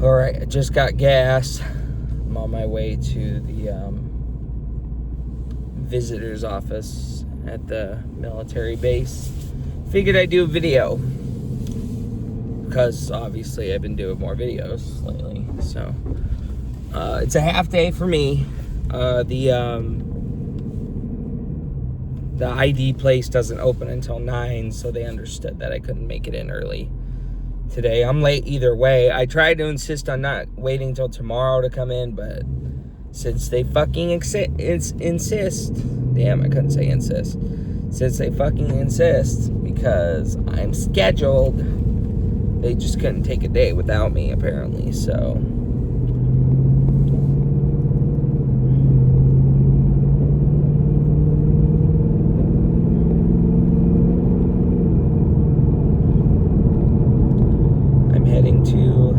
All right, I just got gas. I'm on my way to the visitor's office at the military base. Figured I'd do a video because obviously I've been doing more videos lately. So it's a half day for me. The ID place doesn't open until 9, so they understood that I couldn't make it in early today. I'm late either way. I tried to insist on not waiting till tomorrow to come in, but since they fucking insist, damn, I couldn't say insist. Since they fucking insist, because I'm scheduled, they just couldn't take a day without me, apparently, so. I'm heading to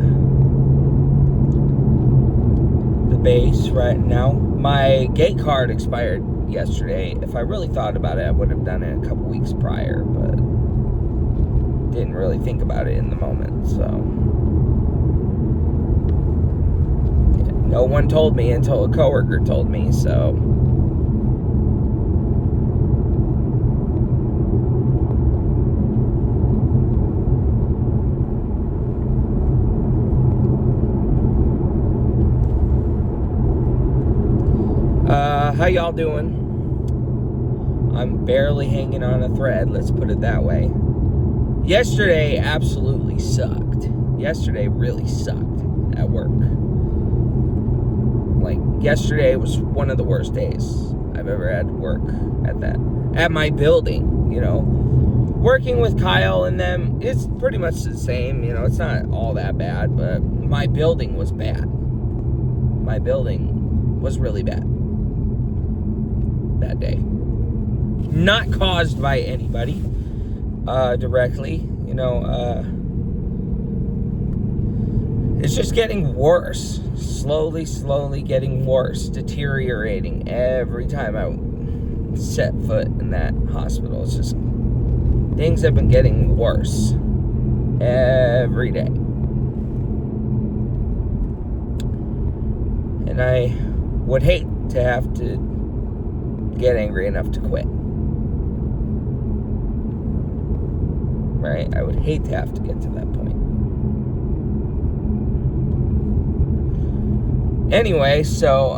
the base right now. My gate card expired yesterday. If I really thought about it, I would have done it a couple weeks prior, but didn't really think about it in the moment, so. Yeah, no one told me until a coworker told me, so. How y'all doing? I'm barely hanging on a thread, let's put it that way. Yesterday absolutely sucked. Yesterday really sucked at work. Like, yesterday was one of the worst days I've ever had to work at my building, you know. Working with Kyle and them, it's pretty much the same, you know, it's not all that bad, but my building was bad. My building was really bad that day. Not caused by anybody directly, you know. It's just getting worse, slowly getting worse, deteriorating every time I set foot in that hospital. It's just, things have been getting worse every day, and I would hate to have to get angry enough to quit. Right? I would hate to have to get to that point. Anyway, so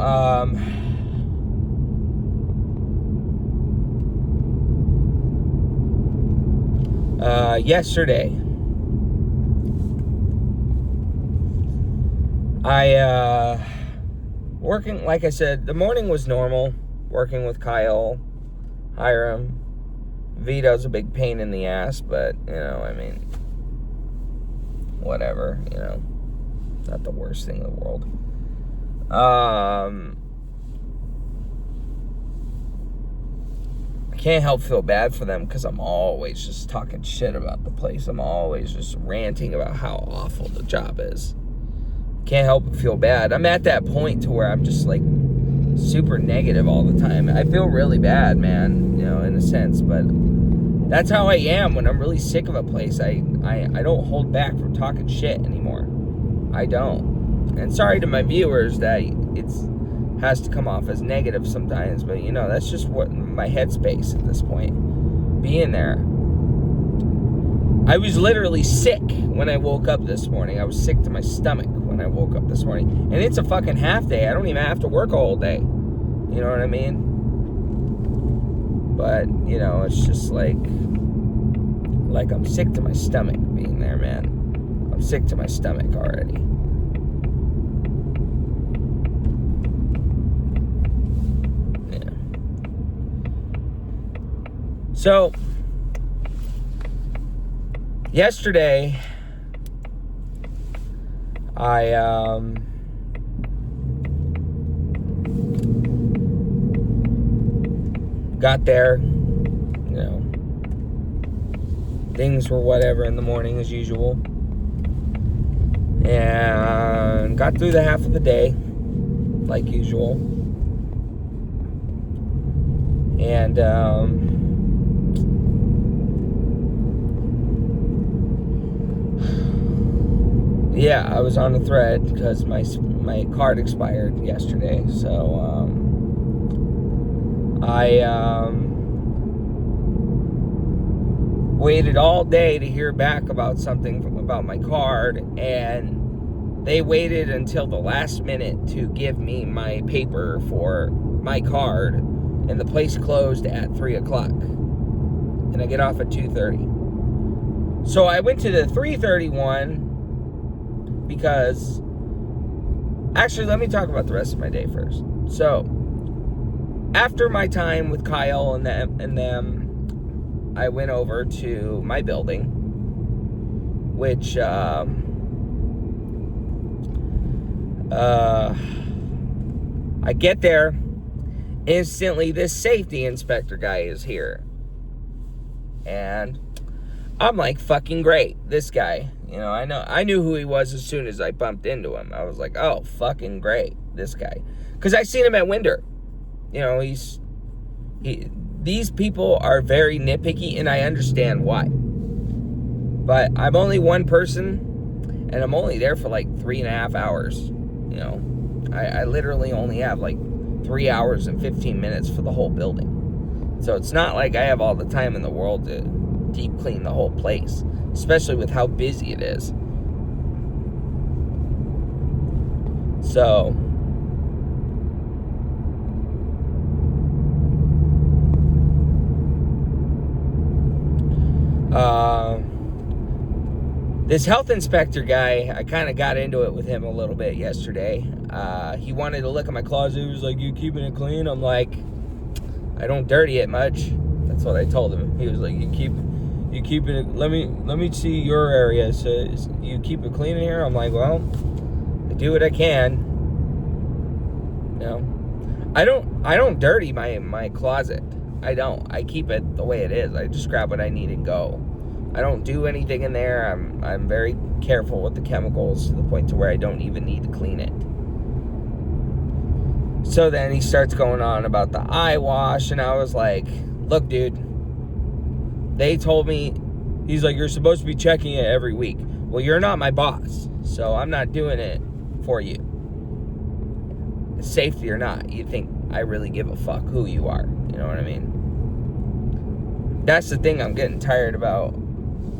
yesterday I working, like I said, the morning was normal. Working with Kyle, Hiram. Vito's a big pain in the ass, but, you know, I mean, whatever, you know, not the worst thing in the world. I can't help feel bad for them because I'm always just talking shit about the place. I'm always just ranting about how awful the job is. Can't help but feel bad. I'm at that point to where I'm just like super negative all the time. I feel really bad, man, you know, in a sense, but that's how I am when I'm really sick of a place. I don't hold back from talking shit anymore. I don't. And sorry to my viewers that it's has to come off as negative sometimes, but you know, that's just what my headspace at this point. Being there. I was literally sick when I woke up this morning. I was sick to my stomach when I woke up this morning. And it's a fucking half day. I don't even have to work a whole day. You know what I mean? But, you know, it's just like I'm sick to my stomach being there, man. I'm sick to my stomach already. Yeah. So, yesterday, I got there, you know, things were whatever in the morning as usual, and got through the half of the day like usual, and yeah, I was on a thread because my card expired yesterday. So I waited all day to hear back about something about my card, and they waited until the last minute to give me my paper for my card, and the place closed at 3 o'clock, and I get off at 2:30. So I went to the 3:30 one because, actually, let me talk about the rest of my day first. So after my time with Kyle and them, I went over to my building, which I get there, instantly this safety inspector guy is here, and I'm like, fucking great, this guy, you know, I knew who he was as soon as I bumped into him. I was like, oh, fucking great, this guy, because I seen him at Winder. You know, these people are very nitpicky, and I understand why. But I'm only one person, and I'm only there for like 3.5 hours. You know, I literally only have like 3 hours and 15 minutes for the whole building. So it's not like I have all the time in the world to deep clean the whole place, especially with how busy it is. So this health inspector guy, I kind of got into it with him a little bit yesterday. He wanted to look at my closet. He was like, you keeping it clean? I'm like, I don't dirty it much. That's what I told him. He was like, you keep it, let me see your area. So you keep it clean in here? I'm like, well, I do what I can. You know, I don't dirty my closet. I don't. I keep it the way it is. I just grab what I need and go. I don't do anything in there. I'm very careful with the chemicals to the point to where I don't even need to clean it. So then he starts going on about the eye wash, and I was like, look, dude, they told me, he's like, you're supposed to be checking it every week. Well, you're not my boss, so I'm not doing it for you. Safety or not, you think I really give a fuck who you are. You know what I mean? That's the thing I'm getting tired about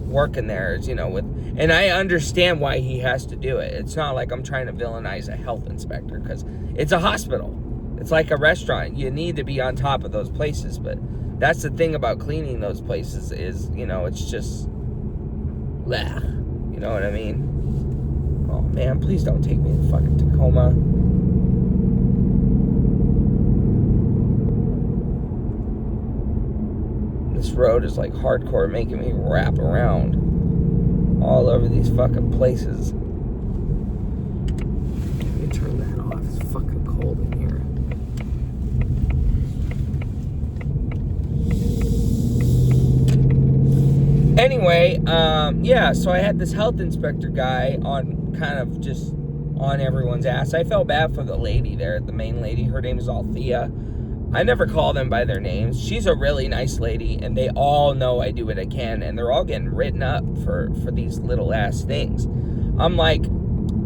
working there is, you know, and I understand why he has to do it. It's not like I'm trying to villainize a health inspector, because it's a hospital. It's like a restaurant. You need to be on top of those places, but that's the thing about cleaning those places is, you know, it's just, bleh. You know what I mean? Oh man, please don't take me to fucking Tacoma. This road is like hardcore, making me wrap around all over these fucking places. Let me turn that off. It's fucking cold in here. Anyway, yeah, so I had this health inspector guy on, kind of just on everyone's ass. I felt bad for the lady there, the main lady. Her name is Althea. I never call them by their names. She's a really nice lady, and they all know I do what I can, and they're all getting written up for these little ass things. I'm like,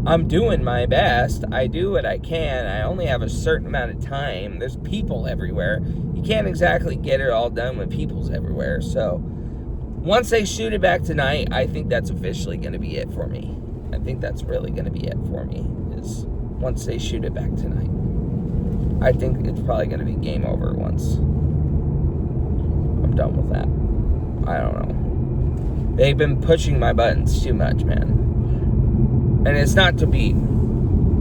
I'm doing my best. I do what I can. I only have a certain amount of time. There's people everywhere. You can't exactly get it all done when people's everywhere. So once they shoot it back tonight, I think that's officially going to be it for me. I think that's really going to be it for me, is once they shoot it back tonight. I think it's probably going to be game over once I'm done with that. I don't know. They've been pushing my buttons too much, man. And it's not to be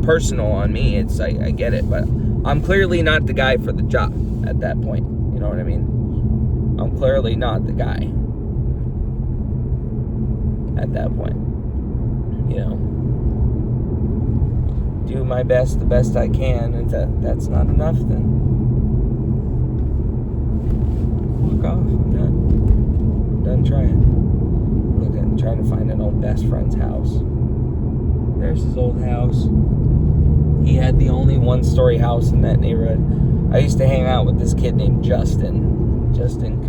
personal on me. It's I get it, but I'm clearly not the guy for the job at that point. You know what I mean? I'm clearly not the guy at that point. You know? Do my best, the best I can, and if that's not enough, then walk off. I'm done trying. Trying to find an old best friend's house. There's his old house. He had the only one-story house in that neighborhood. I used to hang out with this kid named Justin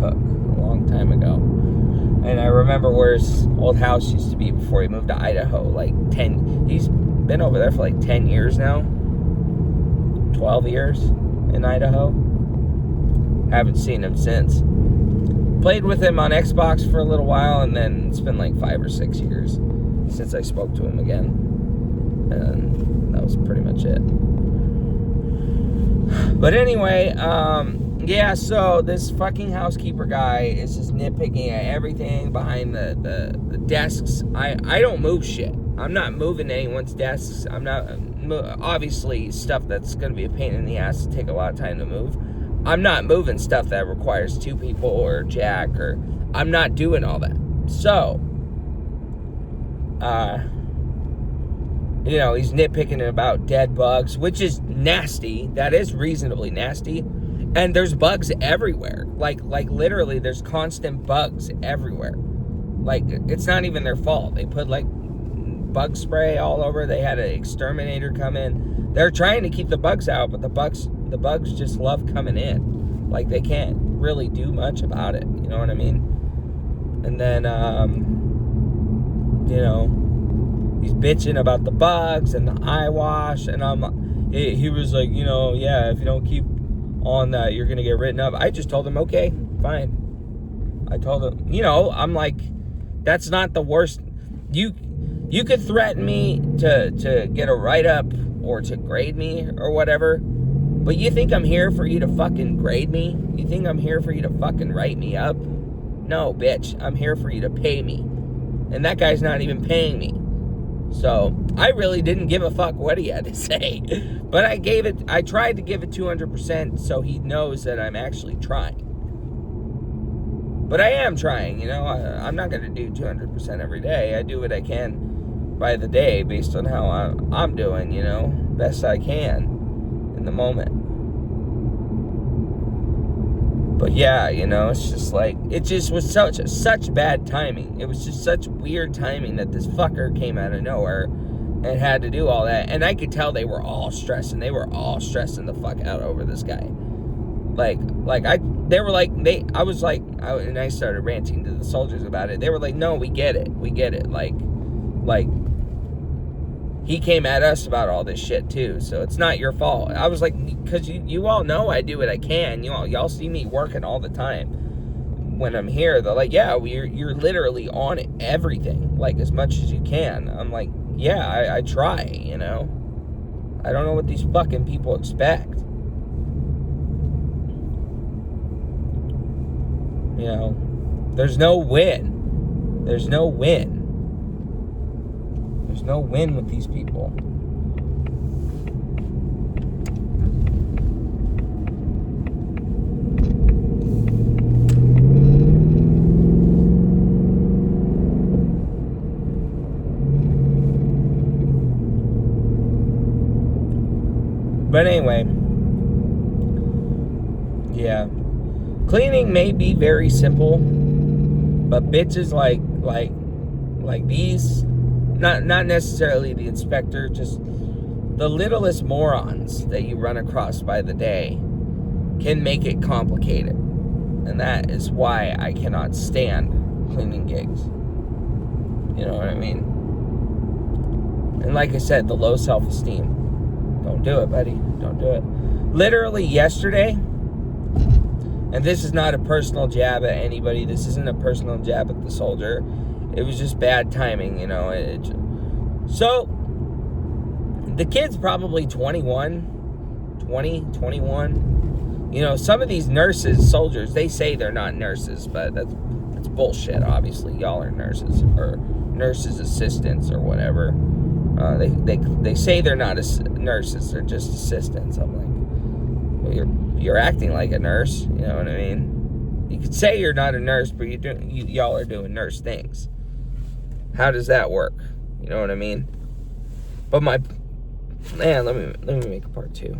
Cook, a long time ago. And I remember where his old house used to be before he moved to Idaho. He's been over there for like 10 years now. 12 years in Idaho. Haven't seen him since. Played with him on Xbox for a little while, and then it's been like 5 or 6 years since I spoke to him again. And that was pretty much it. But anyway, yeah, so this fucking housekeeper guy is just nitpicking at everything behind the desks. I don't move shit. I'm not moving anyone's desks. I'm not, obviously, stuff that's going to be a pain in the ass to take a lot of time to move. I'm not moving stuff that requires 2 people or Jack, or I'm not doing all that. So, you know, he's nitpicking about dead bugs, which is nasty. That is reasonably nasty. And there's bugs everywhere. Like literally, there's constant bugs everywhere. Like, it's not even their fault. They put, like, bug spray all over. They had an exterminator come in. They're trying to keep the bugs out, but the bugs just love coming in. Like, they can't really do much about it. You know what I mean? And then, you know, he's bitching about the bugs and the eye wash. And he was like, you know, yeah, if you don't keep on that, you're going to get written up. I just told him, okay, fine. I told him, you know, I'm like, that's not the worst. You could threaten me to get a write-up or to grade me or whatever, but you think I'm here for you to fucking grade me? You think I'm here for you to fucking write me up? No, bitch. I'm here for you to pay me. And that guy's not even paying me. So, I really didn't give a fuck what he had to say. But I tried to give it 200% so he knows that I'm actually trying. But I am trying, you know. I'm not going to do 200% every day. I do what I can by the day based on how I'm doing, you know, best I can in the moment. But yeah, you know, it's just like, it just was such bad timing. It was just such weird timing that this fucker came out of nowhere and had to do all that. And I could tell they were all stressing. They were all stressing the fuck out over this guy. And I started ranting to the soldiers about it. They were like, no, we get it. Like, he came at us about all this shit too, so it's not your fault. I was like, because you all know I do what I can. Y'all see me working all the time. When I'm here, they're like, yeah, you're literally on everything, like, as much as you can. I'm like, yeah, I try, you know. I don't know what these fucking people expect. You know, there's no win. There's no win. There's no win with these people. But anyway, yeah. Cleaning may be very simple, but bitches like these, not necessarily the inspector, just the littlest morons that you run across by the day can make it complicated. And that is why I cannot stand cleaning gigs. You know what I mean? And like I said, the low self-esteem. Don't do it, buddy. Don't do it. Literally yesterday, and this is not a personal jab at anybody. This isn't a personal jab at the soldier. It was just bad timing, you know. So, the kid's probably 21. You know, some of these nurses, soldiers, they say they're not nurses, but that's bullshit, obviously. Y'all are nurses, or nurses' assistants, or whatever. They say they're not nurses, they're just assistants. I'm like, well, you're acting like a nurse, you know what I mean? You could say you're not a nurse, but y'all are doing nurse things. How does that work? You know what I mean? But let me make a part 2.